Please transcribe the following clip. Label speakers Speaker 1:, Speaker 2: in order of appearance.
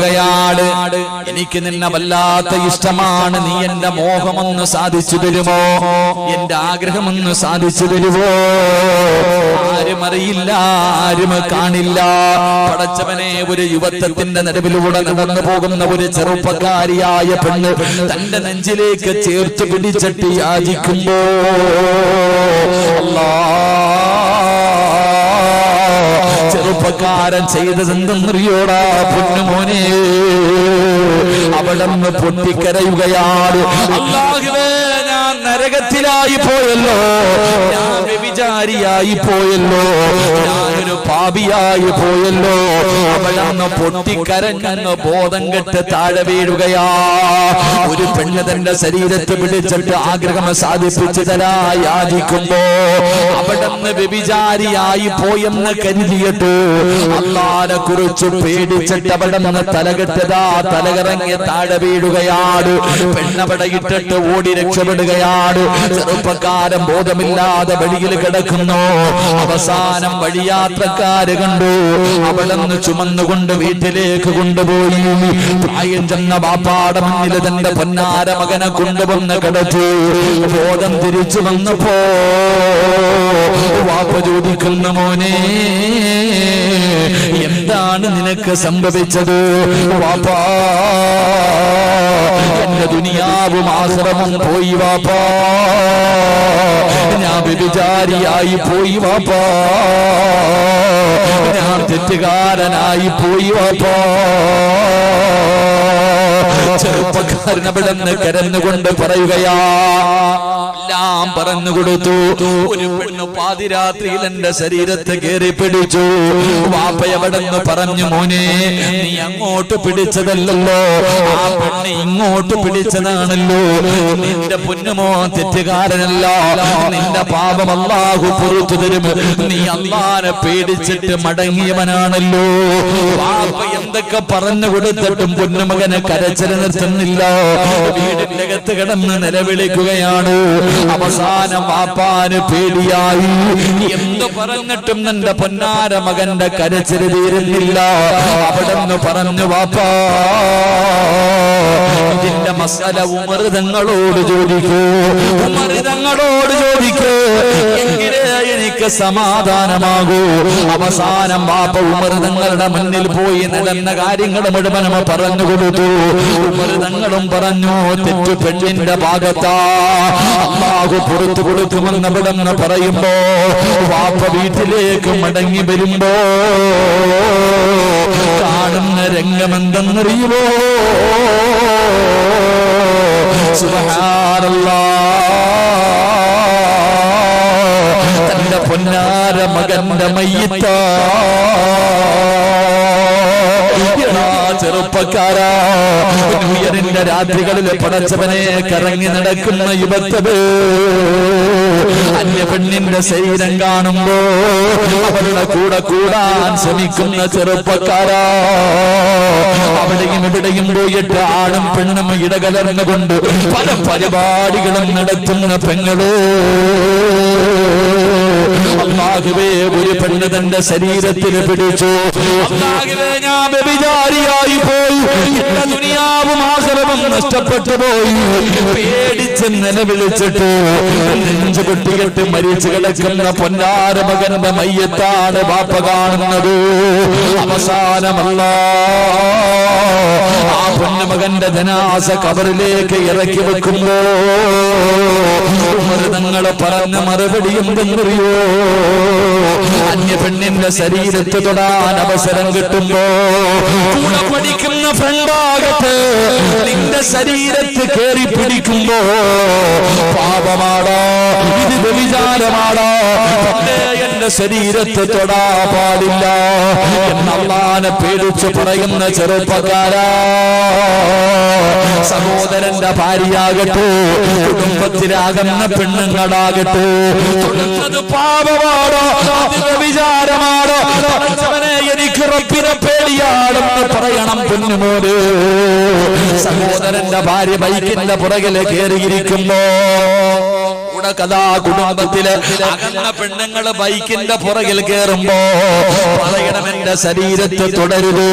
Speaker 1: പറയുകയാണ്, എനിക്ക് നിന്നെ വല്ലാത്ത ഇഷ്ടമാണ്, നീ എന്റെ മോഹമൊന്ന് സാധിച്ചു തരുമോ, എന്റെ ആഗ്രഹമൊന്ന് സാധിച്ചു തരുമോ? ആരും അറിയില്ല, ആരും കാണില്ല. പടച്ചവനെ, ഒരു യുവത്വത്തിന്റെ നടുവിലൂടെ നടന്നു പോകുന്ന ഒരു ചെറുപ്പക്കാരിയായ പെണ്ണ് തന്റെ നെഞ്ചിലേക്ക് ചേർത്ത് പിടിച്ചിട്ട് യാചിക്കുമ്പോ ചെറുപ്പക്കാരൻ ചെയ്തതെന്തെന്നറിയോടാ പൊന്നുമോനെ? അവിടന്ന് പൊട്ടിക്കരയുകയാണ്, അല്ലാഹുവേ, ഞാൻ നരകത്തിലായി പോയല്ലോ, ഞാൻ വ്യഭിചാരിയായി പോയല്ലോ, ഞാനൊരു പാപിയായി പോയല്ലോ. അവിടന്ന് പൊട്ടിക്കരഞ്ഞ് ബോധം കെട്ട് താഴെ വീഴുകയാ. ഒരു പെണ്ണ് തന്റെ ശരീരത്തെ പിടിച്ചിട്ട് ആഗ്രഹം സാധിപ്പിച്ചു തരാ യാചിക്കുമ്പോ അവിടന്ന് വ്യഭിചാരിയായി പോയെന്ന് കരുതിയിട്ട് അല്ലാഹുവിനെ കുറിച്ച് പേടിച്ചിട്ട് അവിടന്ന് തലകെട്ടതാ തലകറങ്ങി താഴെ വീഴുകയാണ്. പെണ്ണവിടെ ഇട്ടിട്ട് ഓടി രക്ഷപ്പെടുകയാണ്. ചെറുപ്പക്കാരൻ ബോധമില്ലാതെ വഴിയിൽ കിടക്കുന്നു. അവസാനം വഴിയാത്രക്കാര് കണ്ടു. അവിടന്ന് ചുമന്നുകൊണ്ട് വീട്ടിലേക്ക് കൊണ്ടുപോയി. പ്രായം ചെന്ന ബാപ്പാടെ മുന്നിൽ തന്റെ പൊന്നാര മകനെ കൊണ്ടുവന്ന് കിടത്തി. ബോധം തിരിച്ചു വന്നപ്പോ വാപ്പ ചോദിക്കുന്ന, മോനെ, എന്താണ് നിനക്ക് സംഭവിച്ചത്? വാപ്പാ, എന്റെ ദുനിയാവും ആശ്രമം പോയി വാപ്പാ, ഞാൻ വ്യഭിചാരിയായി പോയി വാപ്പാ, ഞാൻ തെറ്റുകാരനായി പോയി വാപ്പാ. ചെറുപ്പക്കാരൻ അവിടുന്ന് കരഞ്ഞുകൊണ്ട് പറയുകയാ, എല്ലാം പറഞ്ഞു കൊടുത്തു. ഒരു പെണ്ണ് പാതിരാത്രിയിൽ എന്റെ ശരീരത്തെ കയറി പിടിച്ചു. വാപ്പയവിടെന്ന് പറഞ്ഞു, മോനെ, നീ അങ്ങോട്ട് പിടിച്ചതല്ലല്ലോ, ആ പെണ്ണ് ഇങ്ങോട്ട് പിടിച്ചതാണല്ലോ. നിന്റെ പൊന്നുമോ തെറ്റുകാരനല്ല, നിന്റെ പാപം അല്ലാഹു പുറത്തു തരും. നീ അല്ലാഹുവിനെ പേടിച്ചിട്ട് മടങ്ങിയവനാണല്ലോ. വാപ്പ എന്തൊക്കെ പറഞ്ഞു കൊടുത്തിട്ടും പൊന്നുമകനെ കരച്ചിൽ നിർത്തുന്നില്ല. വീടിന്റെ അകത്ത് കിടന്ന് നിലവിളിക്കുകയാണ്. അവസാനം വാപ്പാന് പേടിയായി. എന്തു പറഞ്ഞിട്ടും എന്റെ പൊന്നാര മകന്റെ കരച്ചിൽ തീരുന്നില്ല. അവിടെന്ന് പറഞ്ഞു, വാപ്പാ, ഇതിന്റെ മസല ഉമർ തങ്ങളോട് ചോദിക്കൂ, ഉമർ തങ്ങളോട് ചോദിക്കൂ, എങ്കിലേ എനിക്ക് സമാധാനമാകൂ. അവസാനം വാപ്പ ഉമർ തങ്ങളുടെ മുന്നിൽ പോയി നടന്ന കാര്യങ്ങൾ മുഴുവനും പറഞ്ഞു കൊടുത്തു. ഉമർ തങ്ങളും പറഞ്ഞു, തെറ്റു പെണ്ണിന്റെ ഭാഗത്താ, അല്ലാഹു പുറത്തു കൊടുക്കുമെന്ന് അവിടെന്ന് പറയുമ്പോ വാപ്പ വീട്ടിലേക്ക് മടങ്ങി വരുമ്പോ കാണുന്ന രംഗമെന്തെന്നറിയുമോ? സുബ്ഹാനല്ലാഹ്, തന്റെ പൊന്നാര മകന്റെ മയ്യിത്താ. ചെറുപ്പക്കാരാ, ഉയരിന്റെ രാത്രികളിൽ പടച്ചവനെ കറങ്ങി നടക്കുന്ന യുവത്വേ, അന്യ പെണ്ണിന്റെ ശരീരം കാണുമ്പോ അവരുടെ കൂടെ കൂടാൻ ശ്രമിക്കുന്ന ചെറുപ്പക്കാരാ, അവിടെയും ഇവിടെയും പോയിട്ട് ആണും പെണ്ണും ഇടകലർന്നുകൊണ്ട് പല പരിപാടികളും നടത്തുന്ന പെങ്ങള്. അല്ലാഹുവേ, ഒരു പെണ്ണ് തന്റെ ശരീരത്തിൽ പിടിച്ചു. അല്ലാഹുവേ, ഞാൻ വ്യഭിചാരിയായി പോയി, എന്റെ ദുനിയാവും ആഖിറവും നഷ്ടപ്പെട്ടു പോയി. പേടിച്ച് നിലവിളിച്ചിട്ട് നെഞ്ചു പൊട്ടിയിട്ട് മരിച്ചു കിടക്കുന്ന പൊന്നാര മകന്റെ മയ്യത്താണ് വാപ്പ കാണുന്നത്. അവസാനമല്ല, ആ പൊന്നുമകന്റെ ജനാസ കബറിലേക്ക് ഇറക്കി വെക്കുമ്പോ തങ്ങൾ പറഞ്ഞ മറുപടി എന്തെന്നറിയോ? അന്യ പെണ്ണിന്റെ ശരീരത്ത് തൊടാൻ അവസരം കിട്ടുമ്പോ കൂടെ പഠിക്കുന്ന ഫ്രണ്ടാകട്ടെ നിന്റെ ശരീരത്ത് കയറി പിടിക്കുമ്പോ പാപമാടോ, ഇത് വ്യഭിചാരമാടോ, എന്റെ ശരീരത്ത് തൊടാ പാടില്ല എന്ന് അല്ലാഹുവിനെ പേടിച്ച് പറയുന്ന ചെറുപ്പക്കാരാ, സഹോദരന്റെ ഭാര്യയാകട്ടെ, കുടുംബത്തിലാകുന്ന പെണ്ണുങ്ങളാകട്ടെ, തൊടുന്നത് പാപമാടോ, അത് വ്യഭിചാരമാടോ, എനിക്ക് റബ്ബിനെ പേടിയാണെന്ന് പറയണം പൊന്നുമോന്. സഹോദരന്റെ ഭാര്യ ബൈക്കിന്റെ പുറകില് കയറിയിരിക്കുമ്പോ കഥാ കുടുംബത്തില് അകന്ന പെണ്ണുങ്ങള് ബൈക്കിന്റെ പുറകിൽ കയറുമ്പോ പറയണം, എന്റെ ശരീരത്തെ തുടരുത്.